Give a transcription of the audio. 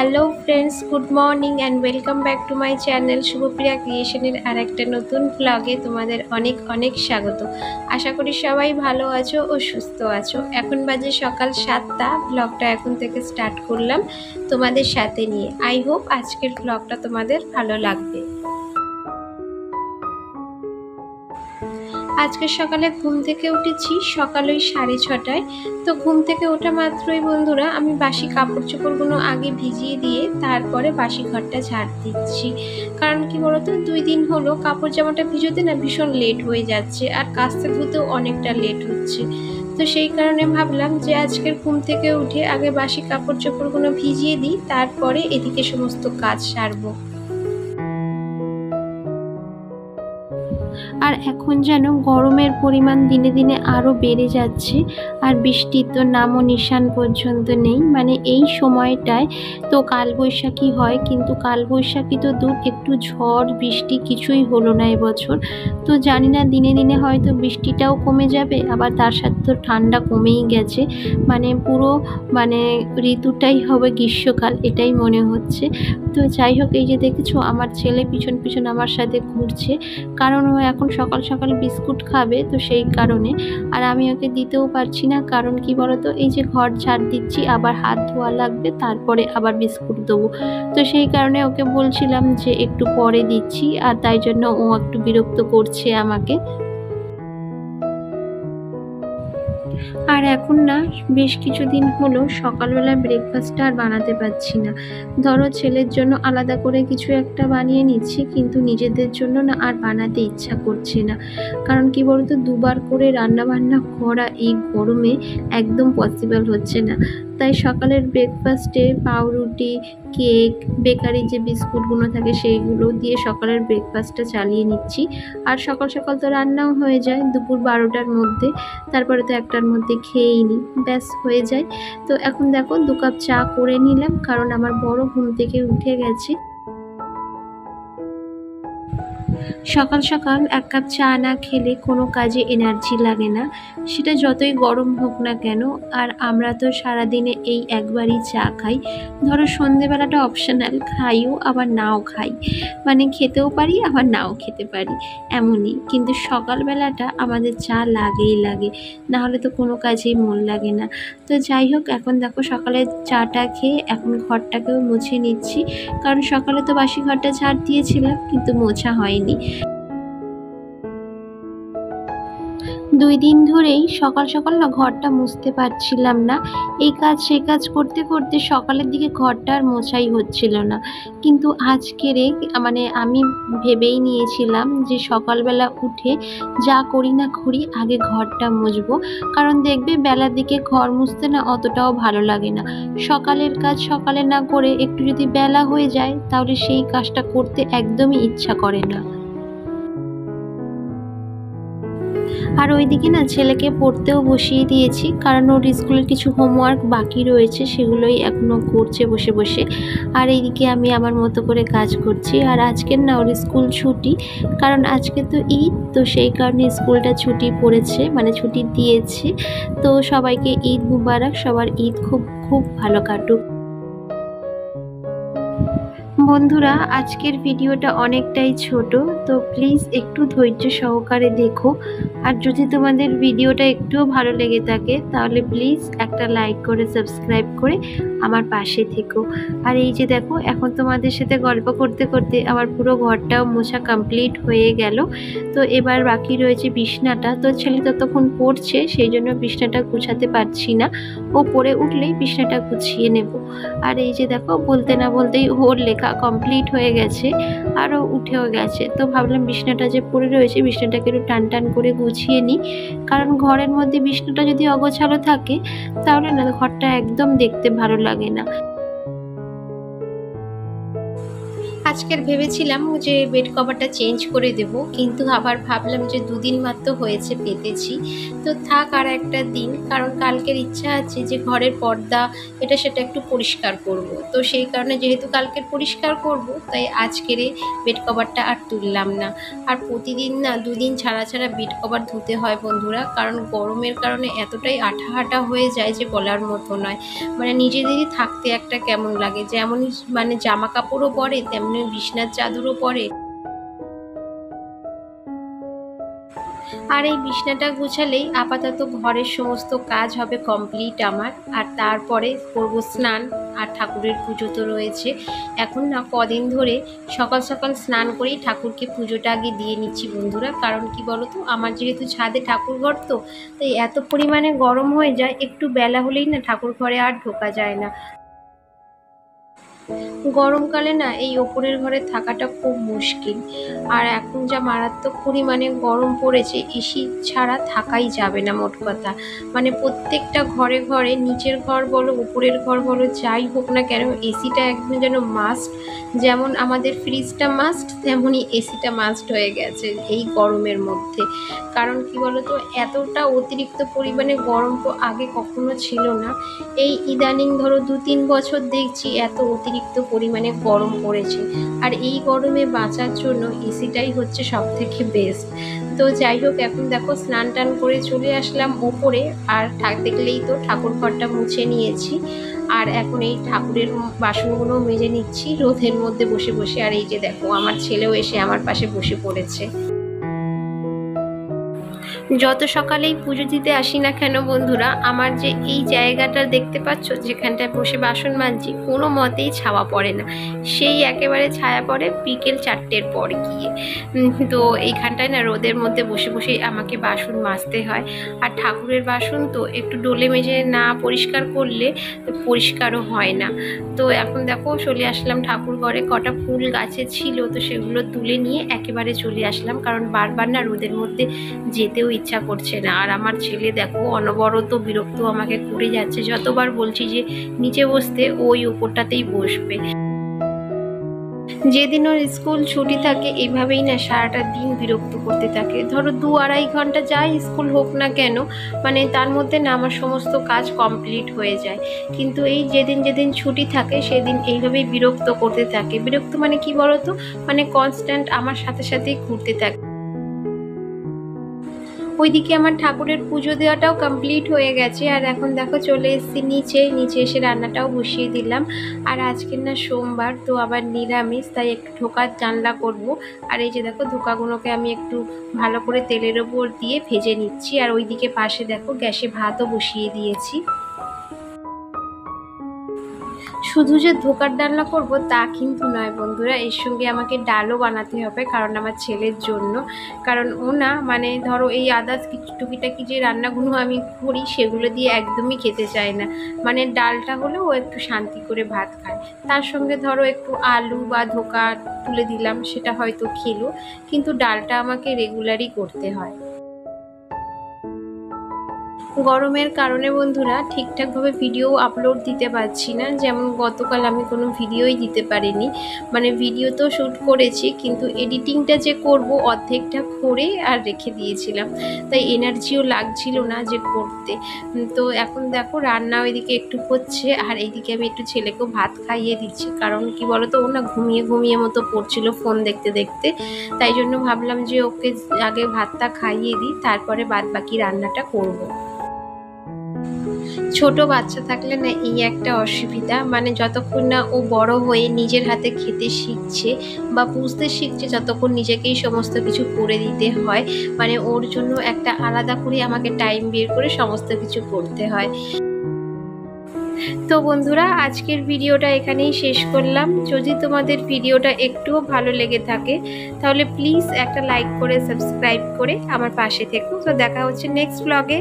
Hello friends, good morning and welcome back to my channel Shubhapriya ক্রিয়েশনের আর একটা নতুন ব্লগে তোমাদের অনেক অনেক স্বাগত। আশা করি সবাই ভালো আছো ও সুস্থ আছো। এখন বাজে সকাল 7টা। ব্লগটা এখন থেকে স্টার্ট করলাম তোমাদের সাথে নিয়ে। আই হোপ আজকের ব্লগটা তোমাদের ভালো লাগবে। আজকে সকালে ঘুম থেকে উঠেছি সকাল ওই 6:30টায়। তো ঘুম থেকে ওঠা মাত্রই বন্ধুরা আমি বাসি কাপড় চোপড়গুলো আগে ভিজিয়ে দিয়ে তারপরে বাসি ঘরটা ঝাড় দিচ্ছি। কারণ কি বলতো, 2 দিন হলো কাপড় জামাটা ভিজোতে না ভীষণ লেট হয়ে যাচ্ছে, আর কাচতে ধুতেও অনেকটা লেট হচ্ছে। তো সেই কারণে ভাবলাম যে আজকের ঘুম থেকে উঠে আগে বাসি কাপড় চোপড়গুলো ভিজিয়ে দিই, তারপরে এদিকে সমস্ত কাজ সারবো। আর এখন যেন গরমের পরিমাণ দিনে দিনে আরও বেড়ে যাচ্ছে, আর বৃষ্টির তো নামও নিশান পর্যন্ত নেই। মানে এই সময়টায় তো কালবৈশাখী হয়, কিন্তু কালবৈশাখী তো দূর, একটু ঝড় বৃষ্টি কিছুই হলো না এবছর। তো জানি না দিনে দিনে হয়তো বৃষ্টিটাও কমে যাবে, আবার তার সাথে তো ঠান্ডা কমেই গেছে। মানে পুরো ঋতুটাই হবে গ্রীষ্মকাল, এটাই মনে হচ্ছে। তো যাই হোক, এই যে দেখেছো আমার ছেলে পিছন পিছন আমার সাথে ঘুরছে, কারণ ও এখন সকাল সকাল বিস্কুট খাবে, তো সেই কারণে। আর আমি ওকে দিতেও পারছি না, কারণ কি বলতো, এই যে ঘর ঝাড় দিচ্ছি, আবার হাত ধোয়া লাগবে, তারপরে আবার বিস্কুট দেবো। তো সেই কারণে ওকে বলছিলাম যে একটু পরে দিচ্ছি, আর তাই জন্য ও একটু বিরক্ত করছে আমাকে। আর এখন না বেশ কিছুদিন হলো সকালবেলা ব্রেকফাস্টটা আর বানাতে পারছি না। ধরো ছেলের জন্য আলাদা করে কিছু একটা বানিয়ে নিচ্ছি, কিন্তু নিজেদের জন্য না আর বানাতে ইচ্ছা করছে না। কারণ কি বলতো, দুবার করে রান্না বান্না করা এই গরমে একদম পসিবল হচ্ছে না। তাই সকালের ব্রেকফাস্টে পাউরুটি, কেক, বেকারি যে বিস্কুটগুলো থাকে সেইগুলো দিয়ে সকালের ব্রেকফাস্টটা চালিয়ে নিচ্ছি। আর সকাল সকাল তো রান্নাও হয়ে যায় দুপুর 12টার মধ্যে, তারপরে তো 1টার মধ্যে খেয়েই নিই, ব্যাস হয়ে যায়। তো এখন দেখো 2 কাপ চা করে নিলাম, কারণ আমার বড় ঘুম থেকে উঠে গেছে। সকাল সকাল 1 কাপ চা না খেলে কোনো কাজে এনার্জি লাগে না, সেটা যতই গরম হোক না কেন। আর আমরা তো সারাদিনে এই একবারই চা খাই। ধরো সন্ধেবেলাটা অপশনাল, খাইও আবার নাও খাই, মানে খেতেও পারি আবার নাও খেতে পারি, এমনই। কিন্তু সকালবেলাটা আমাদের চা লাগেই লাগে, না হলে তো কোনো কাজেই মন লাগে না। তো যাই হোক, এখন দেখো সকালে চাটা খেয়ে এখন ঘরটাকেও মুছে নিচ্ছি, কারণ সকালে তো বাসি ঘরটা ঝাড় দিয়েছিলাম কিন্তু মোছা হয়নি। 2 দিন ধরেই সকাল সকাল না ঘরটা মুছতে পারছিলাম না। এই কাজ সেই কাজ করতে করতে সকালের দিকে ঘরটা আর মোছাই হচ্ছিল না। কিন্তু আজকেরে মানে আমি ভেবেই নিয়েছিলাম যে সকালবেলা উঠে যা করি না করি আগে ঘরটা মুছবো। কারণ দেখবে বেলার দিকে ঘর মুছতে না অতটাও ভালো লাগে না। সকালের কাজ সকালে না করে একটু যদি বেলা হয়ে যায়, তাহলে সেই কাজটা করতে একদমই ইচ্ছা করে না। আর ওইদিকে না ছেলেকে পড়তেও বসিয়ে দিয়েছি, কারণ ওর স্কুলের কিছু হোমওয়ার্ক বাকি রয়েছে, সেগুলোই এখনও করছে বসে বসে। আর এইদিকে আমি আমার মতো করে কাজ করছি। আর আজকের না ওর স্কুল ছুটি, কারণ আজকে তো ঈদ, তো সেই কারণে স্কুলটা ছুটি পড়েছে, মানে ছুটি দিয়েছে। তো সবাইকে ঈদ মুবারক, সবার ঈদ খুব খুব ভালো কাটুক। বন্ধুরা, আজকের ভিডিওটা অনেকটাই ছোট, তো প্লিজ একটু ধৈর্য সহকারে দেখো। আর যদি তোমাদের ভিডিওটা একটুও ভালো লেগে থাকে, তাহলে প্লিজ একটা লাইক করে সাবস্ক্রাইব করে আমার পাশে থেকো। আর এই যে দেখো, এখন তোমাদের সাথে গল্প করতে করতে আমার পুরো ঘরটাও মোছা কমপ্লিট হয়ে গেল। তো এবার বাকি রয়েছে বিছনাটা। তো ছেলে ততক্ষণ পড়ছে, সেই জন্য বিছনাটা গুছাতে পারছি না। ও পড়ে উঠলেই বিছনাটা গুছিয়ে নেব। আর এই যে দেখো, বলতে না বলতেই ওর লেখা কমপ্লিট হয়ে গেছে, আরও উঠেও গেছে। তো ভাবলাম বিছনাটা যে পড়ে রয়েছে, বিছনাটাকে একটু টান টান করে গুছিয়ে নিই, কারণ ঘরের মধ্যে বিছনাটা যদি অগোছালো থাকে, তাহলে না ঘরটা একদম দেখতে ভালো লাগে না। আজকের ভেবেছিলাম যে বেড কভারটা চেঞ্জ করে দেব, কিন্তু আবার ভাবলাম যে দুদিন মাত্র হয়েছে পেতেছি, তো থাক আর একটা দিন, কারণ কালকের ইচ্ছা আছে যে ঘরের পর্দা এটা সেটা একটু পরিষ্কার করব। তো সেই কারণে যেহেতু কালকের পরিষ্কার করব, তাই আজকের বেড কভারটা আর তুললাম না। আর প্রতিদিন না দুদিন ছাড়া ছাড়া বেড কভার ধুতে হয় বন্ধুরা, কারণ গরমের কারণে এতটাই আঠা হয়ে যায় যে বলার মতো নয়। মানে নিজেদেরই থাকতে একটা কেমন লাগে, যেমন মানে জামা কাপড়ও পরে তেমনি বিছনার চাদরও পরে। আর এই বিছনাটা গুছালেই আপাতত ঘরের সমস্ত কাজ হবে কমপ্লিট আমার। আর তারপরে করব স্নান, আর ঠাকুরের পুজো তো রয়েছে। এখন না কদিন ধরে সকাল সকাল স্নান করেই ঠাকুরকে পুজোটা আগে দিয়ে নিচ্ছি বন্ধুরা। কারণ কি বলতো, আমার যেহেতু ছাদে ঠাকুর ঘর, তো তাই এত পরিমাণে গরম হয়ে যায়, একটু বেলা হলেই না ঠাকুর ঘরে আর ঢোকা যায় না। গরমকালে না এই ওপরের ঘরে থাকাটা খুব মুশকিল। আর এখন যা মারাত্মক পরিমাণে গরম পড়েছে, এসি ছাড়া থাকাই যাবে না মোট কথা। মানে প্রত্যেকটা ঘরে ঘরে, নিচের ঘর বলো উপরের ঘর বলো, যাই হোক না কেন, এসিটা একদম যেন মাস্ট। যেমন আমাদের ফ্রিজটা মাস্ট, তেমনই এসিটা মাস্ট হয়ে গেছে এই গরমের মধ্যে। কারণ কি বলতো, এতটা অতিরিক্ত পরিমাণে গরম তো আগে কখনো ছিল না। এই ইদানিং ধরো 2-3 বছর দেখছি এত অতিরিক্ত পরিমাণে গরম পড়েছে। আর এই গরমে বাঁচার জন্য এসিটাই হচ্ছে সব থেকে বেস্ট। তো যাই হোক, এখন দেখো স্নান টান করে চলে আসলাম ওপরে। আর দেখলেই তো ঠাকুর ঘরটা মুছে নিয়েছি। আর এখন এই ঠাকুরের বাসনগুলো মেজে নিচ্ছি রোদের মধ্যে বসে বসে। আর এই যে দেখো, আমার ছেলেও এসে আমার পাশে বসে পড়েছে। যত সকালেই পুজো দিতে আসি না কেন বন্ধুরা, আমার যে এই জায়গাটা দেখতে পাচ্ছ যেখানটায় বসে বাসন মাজছি, কোনো মতেই ছাওয়া পড়ে না। সেই একেবারে ছায়া পড়ে বিকেল 4টের পর গিয়ে। তো এইখানটায় না রোদের মধ্যে বসে বসেই আমাকে বাসন মাজতে হয়। আর ঠাকুরের বাসন তো একটু ডোলে মেজে না পরিষ্কার করলে পরিষ্কারও হয় না। তো এখন দেখো চলে আসলাম ঠাকুর ঘরে। কটা ফুল গাছে ছিল, তো সেগুলো তুলে নিয়ে একেবারে চলে আসলাম, কারণ বারবার না রোদের মধ্যে যেতেও ইচ্ছা করছে না। আর আমার ছেলে দেখো অনবরত বিরক্ত আমাকে করে যাচ্ছে, যতবার বলছি যে নিচে বসতে, ওই উপরটাতেই বসবে। যেদিন ওর স্কুল ছুটি থাকে এইভাবেই না সারাটা দিন বিরক্ত করতে থাকে। ধরো 2-2.5 ঘন্টা যাই স্কুল হোক না কেন, মানে তার মধ্যে না আমার সমস্ত কাজ কমপ্লিট হয়ে যায়। কিন্তু এই যেদিন যেদিন ছুটি থাকে সেদিন এইভাবেই বিরক্ত করতে থাকে। বিরক্ত মানে কি বলতো, মানে কনস্ট্যান্ট আমার সাথে সাথেই ঘুরতে থাকে। ওইদিকে আমার ঠাকুরের পুজো দেওয়াটাও কমপ্লিট হয়ে গেছে। আর এখন দেখো চলে এসেছি নিচে এসে রান্নাটাও বসিয়ে দিলাম। আর আজকের না সোমবার, তো আবার নিরামিষ, তাই একটু ধোকার জানলা করব। আর এই যে দেখো ধোকাগুলোকে আমি একটু ভালো করে তেলের ওপর দিয়ে ভেজে নিচ্ছি। আর ওইদিকে পাশে দেখো গ্যাসে ভাতও বসিয়ে দিয়েছি। শুধু যে ধোকার ডালনা করব তা কিন্তু নয় বন্ধুরা, এর সঙ্গে আমাকে ডালও বানাতে হবে, কারণ আমার ছেলের জন্য। কারণ ও না মানে ধরো এই আদার্স কিছু টুকিটাকি যে রান্নাগুলো আমি করি সেগুলো দিয়ে একদমই খেতে চায় না। মানে ডালটা হলেও ও একটু শান্তি করে ভাত খায়। তার সঙ্গে ধরো একটু আলু বা ধোকা তুলে দিলাম, সেটা হয়তো খেলো, কিন্তু ডালটা আমাকে রেগুলারই করতে হয়। গরমের কারণে বন্ধুরা ঠিকঠাকভাবে ভিডিও আপলোড দিতে পারছি না। যেমন গতকাল আমি কোনো ভিডিওই দিতে পারিনি। মানে ভিডিও তো শ্যুট করেছি, কিন্তু এডিটিংটা যে করব অর্ধেকটা করে আর রেখে দিয়েছিলাম, তাই এনার্জিও লাগছিল না যে করতে। তো এখন দেখো রান্না ওইদিকে একটু হচ্ছে, আর এইদিকে আমি একটু ছেলেকেও ভাত খাইয়ে দিচ্ছি। কারণ কি বলতো, ও না ঘুমিয়ে মতো পড়ছিল ফোন দেখতে দেখতে। তাই জন্য ভাবলাম যে ওকে আগে ভাতটা খাইয়ে দিই, তারপরে বাদ বাকি রান্নাটা করব। ছোট বাচ্চা থাকলে না এই একটা অসুবিধা, মানে যতক্ষণ না ও বড় হয়ে নিজের হাতে খেতে শিখছে বা বুঝতে শিখছে, যতক্ষণ নিজেকেই সমস্ত কিছু করে দিতে হয়। মানে ওর জন্য একটা আলাদা করে আমাকে টাইম বের করে সমস্ত কিছু করতে হয়। তো বন্ধুরা আজকের ভিডিওটা এখানেই শেষ করলাম। যদি তোমাদের ভিডিওটা একটুও ভালো লেগে থাকে তাহলে প্লিজ একটা লাইক করে সাবস্ক্রাইব করে আমার পাশে থেকো। তো দেখা হচ্ছে নেক্সট ব্লগে।